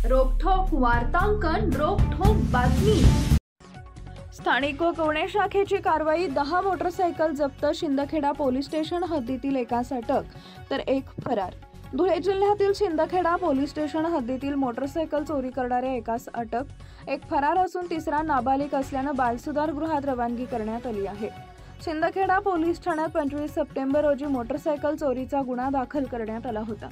रोखठोक वार्तांकन, रोखठोक बातमी। स्थानिक व गुन्हे शाखेची कारवाई। 10 मोटरसायकल जप्त। शिंदखेडा पोलीस स्टेशन हद्दीतील एकास अटक तर एक फरार। धुळे जिल्ह्यातील शिंदखेडा पोलीस स्टेशन हद्दीतील मोटरसायकल चोरी करणाऱ्या एकास अटक, एक फरार असून तिसरा नाबालिक असल्याने बालसुधार गृहात रवानगी करण्यात आली आहे। शिंदखेडा पोलीस ठाण्यात 25 सप्टेंबर रोजी मोटरसायकल चोरीचा गुन्हा दाखल करण्यात आला होता।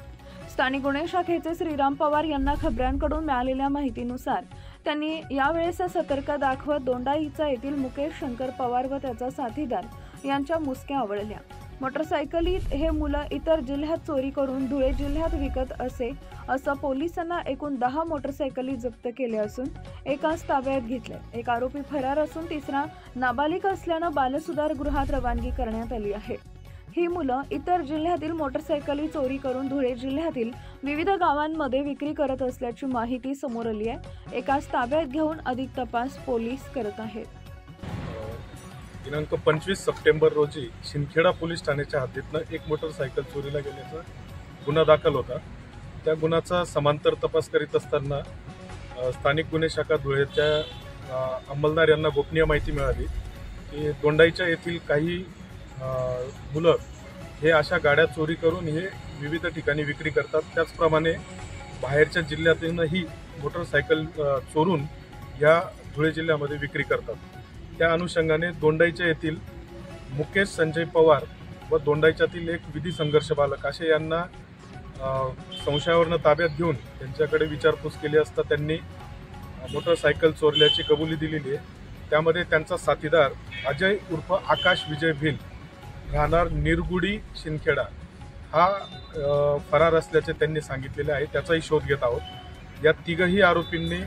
स्थानिक गुन्हे शाखेचे श्रीराम पवार यांना खबरांकडून मिळालेल्या माहितीनुसार त्यांनी यावेळेस सतर्क दाखवत दोंडाईचा येथील मुकेश शंकर पवार व त्याचा साथीदार यांच्या मुसक्या आवळल्या। मोटरसायकलीत हे मुलं इतर जिल्ह्यात चोरी करून धुळे जिल्ह्यात विकत असे असं पोलिसांना एकूण 10 मोटरसायकली जप्त केले असून एकास ताब्यात घेतले। एक आरोपी फरार असून तिसरा नाबालिक असल्याने बालसुधार गृहात रवानगी करण्यात आली आहे। ही मुलं इतर जिल्ह्यातील मोटरसायकली चोरी करून धुळे जिल्ह्यातील विविध गावांमध्ये विक्री करत असल्याची माहिती समोर आली आहे। एकास ताब्यात घेऊन अधिक तपास पोलीस करत आहेत। दिनांक 25 सप्टेंबर रोजी शिंदखेडा पोलीस ठाण्याच्या हद्दीतनं एक मोटरसायकल चोरीला गेल्याचा गुन्हा दाखल होता। त्या गुन्ह्याचा समांतर तपास करीत असताना स्थानिक गुन्हे शाखा धुळेच्या अंमलदार यांना गोपनीय माहिती मिळाली की दोंडाईच्या येथील काही मुलं हे अशा गाड्या चोरी करून हे विविध ठिकाणी विक्री करतात। त्याचप्रमाणे बाहेरच्या जिल्ह्यातूनही मोटरसायकल चोरून या धुळे जिल्ह्यामध्ये विक्री करतात। त्या अनुषंगाने दोंडाईच्या येथील मुकेश संजय पवार व दोंडाईच्यातील एक विधी संघर्ष बालक असे यांना संशयावरून ताब्यात घेऊन त्यांच्याकडे विचारपूस केली असता त्यांनी मोटरसायकल चोरल्याची कबुली दिलेली आहे। त्यामध्ये त्यांचा साथीदार अजय उर्फ आकाश विजय भिल राहणार निरगुडी शिंदखेडा हा फरार असल्याचे त्यांनी सांगितलेले आहे। त्याचाही शोध घेत आहोत। या तिघही आरोपींनी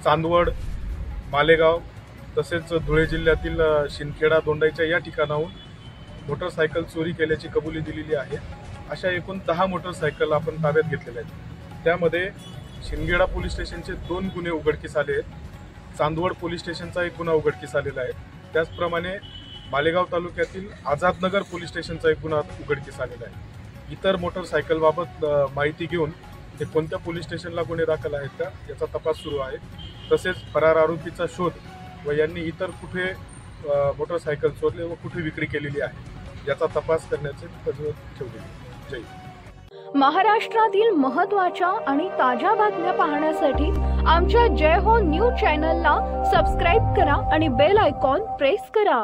चांदवड, मालेगाव तसेच धुळे जिल्ह्यातील शिंदखेडा, दोंडाईच्या या ठिकाणाहून मोटरसायकल चोरी केल्याची कबुली दिलेली आहे। अशा एकूण 10 मोटरसायकल आपण ताब्यात घेतलेल्या आहेत। त्यामध्ये शिंदखेडा पोलीस स्टेशनचे 2 गुन्हे उघडकीस आले आहेत। चांदवड पोलीस स्टेशनचा एक गुन्हा उघडकीस आलेला आहे। त्याचप्रमाणे मालेगाव तालुक्यातील आझादनगर पोलीस स्टेशनचा एक गुन्हा उघडकीस आलेला आहे। इतर मोटरसायकलबाबत माहिती घेऊन ते कोणत्या पोलीस स्टेशनला गुन्हे दाखल आहेत का याचा तपास सुरू आहे। तसेच फरार आरोपीचा शोध व यांनी इतर कुठे मोटरसायकल चोरले व कुठे विक्री केलेली आहे याचा तपास करण्याचे ठेवले। जय महाराष्ट्रातील महत्त्वाच्या आणि ताज्या बातम्या पाहण्यासाठी आमच्या जय हो न्यूज चॅनलला सबस्क्राईब करा आणि बेल आयकॉन प्रेस करा।